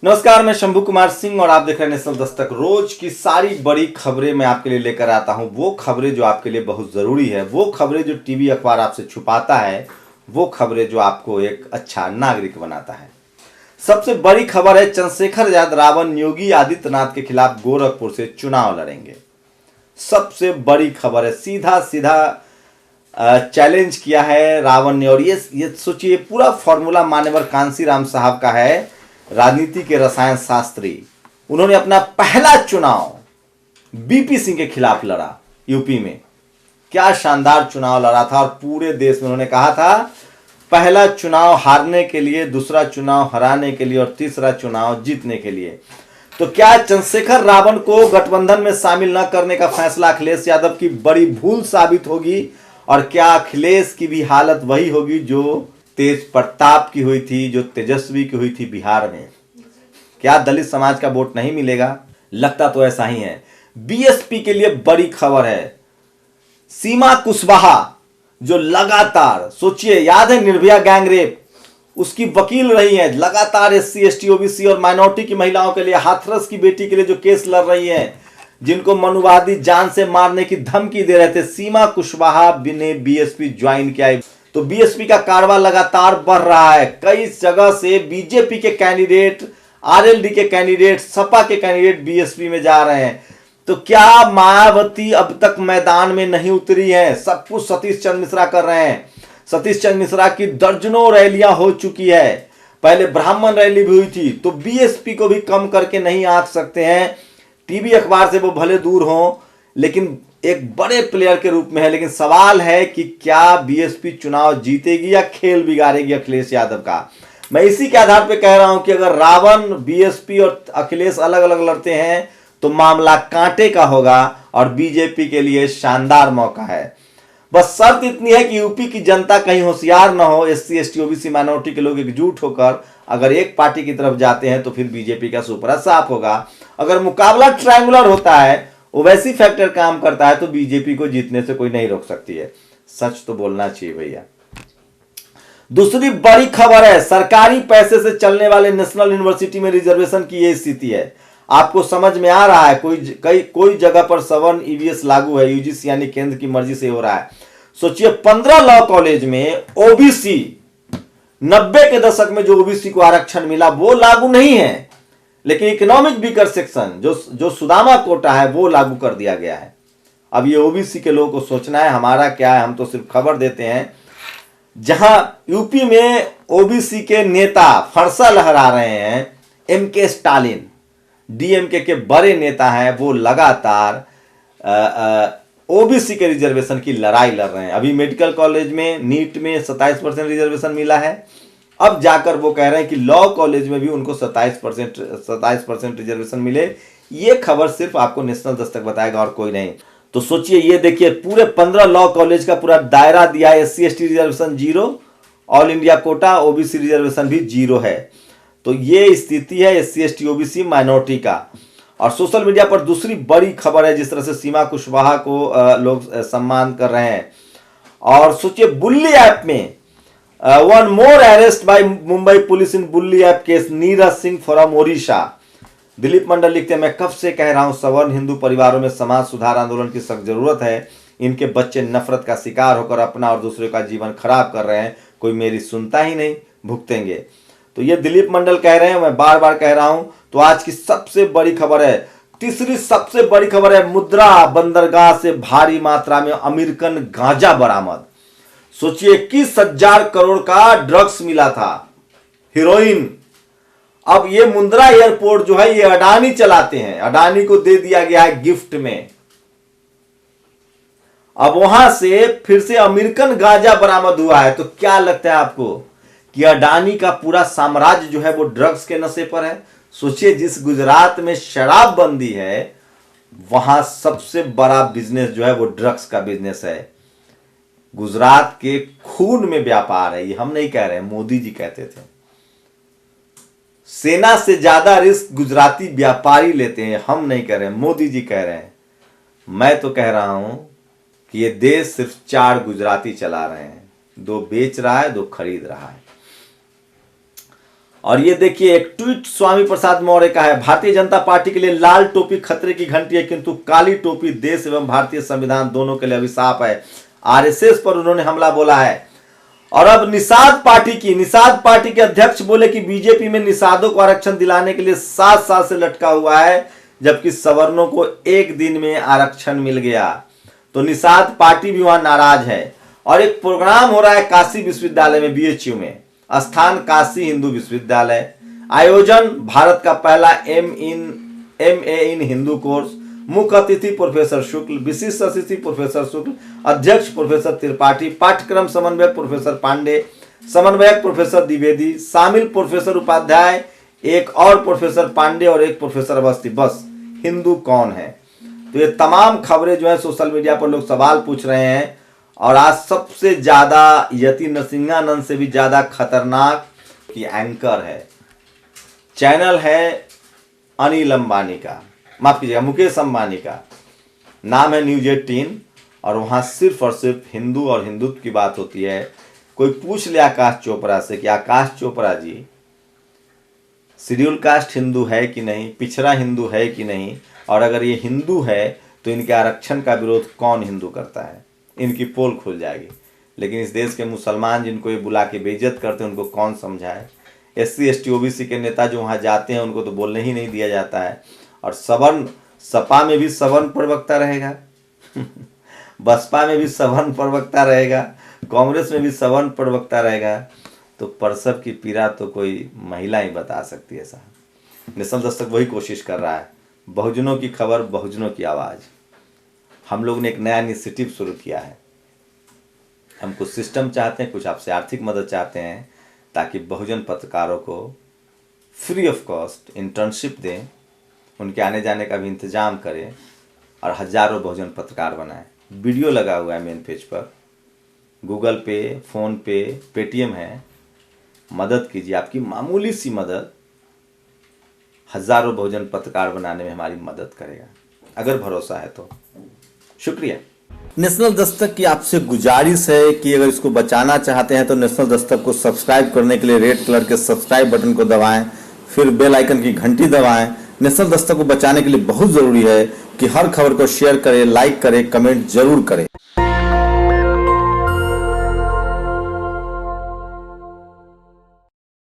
नमस्कार, मैं शंभू कुमार सिंह और आप देख रहे हैं नेशनल दस्तक। रोज की सारी बड़ी खबरें मैं आपके लिए लेकर आता हूं। वो खबरें जो आपके लिए बहुत जरूरी है, वो खबरें जो टीवी अखबार आपसे छुपाता है, वो खबरें जो आपको एक अच्छा नागरिक बनाता है। सबसे बड़ी खबर है, चंद्रशेखर यादव योगी आदित्यनाथ के खिलाफ गोरखपुर से चुनाव लड़ेंगे। सबसे बड़ी खबर है, सीधा सीधा चैलेंज किया है रावण ने। और ये सोचिए, पूरा फॉर्मूला मान्यवर कांसीराम साहब का है, राजनीति के रसायन शास्त्री। उन्होंने अपना पहला चुनाव बीपी सिंह के खिलाफ लड़ा यूपी में। क्या शानदार चुनाव लड़ा था, और पूरे देश में उन्होंने कहा था पहला चुनाव हारने के लिए, दूसरा चुनाव हराने के लिए और तीसरा चुनाव जीतने के लिए। तो क्या चंद्रशेखर रावण को गठबंधन में शामिल न करने का फैसला अखिलेश यादव की बड़ी भूल साबित होगी? और क्या अखिलेश की भी हालत वही होगी जो तेज प्रताप की हुई थी, जो तेजस्वी की हुई थी बिहार में? क्या दलित समाज का वोट नहीं मिलेगा? लगता तो ऐसा ही है। बीएसपी के लिए बड़ी खबर है, सीमा कुशवाहा जो लगातार, सोचिए, याद है निर्भया गैंगरेप, उसकी वकील रही है, लगातार एससी एसटी ओबीसी और माइनॉरिटी की महिलाओं के लिए, हाथरस की बेटी के लिए जो केस लड़ रही है, जिनको मनुवादी जान से मारने की धमकी दे रहे थे, सीमा कुशवाहा ने बीएसपी ज्वाइन किया है। तो बीएसपी का कारवा लगातार बढ़ रहा है। कई जगह से बीजेपी के कैंडिडेट, आरएलडी के कैंडिडेट, सपा के कैंडिडेट बीएसपी में जा रहे हैं। तो क्या मायावती अब तक मैदान में नहीं उतरी है? सब कुछ सतीश चंद्र मिश्रा कर रहे हैं। सतीश चंद्र मिश्रा की दर्जनों रैलियां हो चुकी है, पहले ब्राह्मण रैली भी हुई थी। तो बीएसपी को भी कम करके नहीं आंक सकते हैं। टीवी अखबार से वो भले दूर हों, लेकिन एक बड़े प्लेयर के रूप में है। लेकिन सवाल है कि क्या बीएसपी चुनाव जीतेगी या खेल बिगाड़ेगी अखिलेश यादव का? मैं इसी के आधार पे कह रहा हूं कि अगर रावण, बीएसपी और अखिलेश अलग अलग लड़ते हैं तो मामला कांटे का होगा और बीजेपी के लिए शानदार मौका है। बस शर्त इतनी है कि यूपी की जनता कहीं होशियार ना हो, एससी एसटी ओबीसी माइनॉरिटी के लोग एकजुट होकर अगर एक पार्टी की तरफ जाते हैं तो फिर बीजेपी का सुपरा साफ होगा। अगर मुकाबला ट्रायंगुलर होता है, ओवैसी फैक्टर काम करता है, तो बीजेपी को जीतने से कोई नहीं रोक सकती है। सच तो बोलना चाहिए भैया। दूसरी बड़ी खबर है, सरकारी पैसे से चलने वाले नेशनल यूनिवर्सिटी में रिजर्वेशन की यह स्थिति है। आपको समझ में आ रहा है, कोई जगह पर सवर्ण ईवीएस लागू है, यूजीसी यानी केंद्र की मर्जी से हो रहा है। सोचिए, 15 लॉ कॉलेज में ओबीसी, 90 के दशक में जो ओबीसी को आरक्षण मिला वो लागू नहीं है, लेकिन इकोनॉमिक वीकर सेक्शन जो सुदामा कोटा है वो लागू कर दिया गया है। अब ये ओबीसी के लोगों को सोचना है, हमारा क्या है, हम तो सिर्फ खबर देते हैं। जहां यूपी में ओबीसी के नेता फरसा लहरा रहे हैं, एमके स्टालिन डीएमके के बड़े नेता हैं, वो लगातार ओबीसी के रिजर्वेशन की लड़ाई लड़ रहे हैं। अभी मेडिकल कॉलेज में, नीट में 27% रिजर्वेशन मिला है। अब जाकर वो कह रहे हैं कि लॉ कॉलेज में भी उनको 27% रिजर्वेशन मिले। ये खबर सिर्फ आपको नेशनल दस्तक बताएगा और कोई नहीं। तो सोचिए, ये देखिए, पूरे 15 लॉ कॉलेज का पूरा दायरा दिया है। SC ST reservation 0, all India quota OBC reservation भी 0 है। तो ये स्थिति है एससी एसटी ओबीसी माइनॉरिटी का। और सोशल मीडिया पर दूसरी बड़ी खबर है, जिस तरह से सीमा कुशवाहा को लोग सम्मान कर रहे हैं। और सोचिए, बुल्ली ऐप में one more arrest by Mumbai police in Bulli app case, Neeraj Singh from Odisha. Dilip Mandal लिखते हैं, मैं कब से कह रहा हूं सवर्ण हिंदू परिवारों में समाज सुधार आंदोलन की सख्त जरूरत है। इनके बच्चे नफरत का शिकार होकर अपना और दूसरे का जीवन खराब कर रहे हैं, कोई मेरी सुनता ही नहीं, भुगतेंगे। तो ये दिलीप मंडल कह रहे हैं, मैं बार बार कह रहा हूं। तो आज की सबसे बड़ी खबर है, तीसरी सबसे बड़ी खबर है, मुद्रा बंदरगाह से भारी मात्रा में अमेरिकन गांजा बरामद। सोचिए, 21,000 करोड़ का ड्रग्स मिला था, हीरोइन। अब ये मुंद्रा एयरपोर्ट जो है ये अडानी चलाते हैं, अडानी को दे दिया गया है गिफ्ट में। अब वहां से फिर से अमेरिकन गांजा बरामद हुआ है। तो क्या लगता है आपको कि अडानी का पूरा साम्राज्य जो है वो ड्रग्स के नशे पर है? सोचिए, जिस गुजरात में शराबबंदी है, वहां सबसे बड़ा बिजनेस जो है वो ड्रग्स का बिजनेस है। गुजरात के खून में व्यापार है। ये हम नहीं कह रहे हैं, मोदी जी कहते थे। सेना से ज्यादा रिस्क गुजराती व्यापारी लेते हैं, हम नहीं कह रहे हैं, मोदी जी कह रहे हैं। मैं तो कह रहा हूं कि ये देश सिर्फ 4 गुजराती चला रहे हैं, 2 बेच रहा है, 2 खरीद रहा है। और ये देखिए एक ट्वीट स्वामी प्रसाद मौर्य का है, भारतीय जनता पार्टी के लिए लाल टोपी खतरे की घंटी है, किंतु काली टोपी देश एवं भारतीय संविधान दोनों के लिए अभिशाप है। आरएसएस पर उन्होंने हमला बोला है। और अब निषाद पार्टी के अध्यक्ष बोले कि बीजेपी में निषादों को आरक्षण दिलाने के लिए 7 साल से लटका हुआ है, जबकि सवर्णों को एक दिन में आरक्षण मिल गया। तो निषाद पार्टी भी वहां नाराज है। और एक प्रोग्राम हो रहा है काशी विश्वविद्यालय में, बीएचयू में, स्थान काशी हिंदू विश्वविद्यालय, आयोजन भारत का पहला MA इन हिंदू कोर्स, मुख्य अतिथि प्रोफेसर शुक्ल, विशिष्ट अतिथि प्रोफेसर शुक्ल, अध्यक्ष प्रोफेसर त्रिपाठी, पाठ्यक्रम समन्वयक प्रोफेसर पांडे, समन्वयक प्रोफेसर द्विवेदी, शामिल प्रोफेसर उपाध्याय, एक और प्रोफेसर पांडे और एक प्रोफेसर अवस्थी। बस हिंदू कौन है? तो ये तमाम खबरें जो है सोशल मीडिया पर लोग सवाल पूछ रहे हैं। और आज सबसे ज्यादा यति नरसिंहानंद से भी ज्यादा खतरनाक की एंकर है, चैनल है अनिल अंबानी का, माफ कीजिएगा मुकेश अंबानी का, नाम है न्यूज 18। और वहां सिर्फ और सिर्फ हिंदू और हिंदुत्व की बात होती है। कोई पूछ ले आकाश चोपड़ा से कि आकाश चोपड़ा जी शेड्यूल कास्ट हिंदू है कि नहीं, पिछड़ा हिंदू है कि नहीं, और अगर ये हिंदू है तो इनके आरक्षण का विरोध कौन हिंदू करता है? इनकी पोल खुल जाएगी। लेकिन इस देश के मुसलमान जिनको ये बुला के बेइज्जत करते हैं उनको कौन समझाए? SC ST OBC के नेता जो वहाँ जाते हैं उनको तो बोलने ही नहीं दिया जाता है। और सवर्ण, सपा में भी सवर्ण प्रवक्ता रहेगा बसपा में भी सवर्ण प्रवक्ता रहेगा, कांग्रेस में भी सवर्ण प्रवक्ता रहेगा। तो प्रसव की पीड़ा तो कोई महिला ही बता सकती है साहब। नेशनल दस्तक वही कोशिश कर रहा है, बहुजनों की खबर, बहुजनों की आवाज़। हम लोग ने एक नया इनिशिएटिव शुरू किया है। हम कुछ सिस्टम चाहते हैं, कुछ आपसे आर्थिक मदद चाहते हैं, ताकि बहुजन पत्रकारों को फ्री ऑफ कॉस्ट इंटर्नशिप दें, उनके आने जाने का भी इंतजाम करें और हजारों बहुजन पत्रकार बनाएं। वीडियो लगा हुआ है मेन पेज पर, गूगल पे, फ़ोन पे, पेटीएम है। मदद कीजिए, आपकी मामूली सी मदद हजारों बहुजन पत्रकार बनाने में हमारी मदद करेगा, अगर भरोसा है तो। शुक्रिया। नेशनल दस्तक की आपसे गुजारिश है कि अगर इसको बचाना चाहते हैं तो नेशनल दस्तक को सब्सक्राइब करने के लिए रेड कलर के सब्सक्राइब बटन को दबाएं, फिर बेल आइकन की घंटी दबाएं। नेशनल दस्तक को बचाने के लिए बहुत जरूरी है कि हर खबर को शेयर करें, लाइक करें, कमेंट जरूर करें।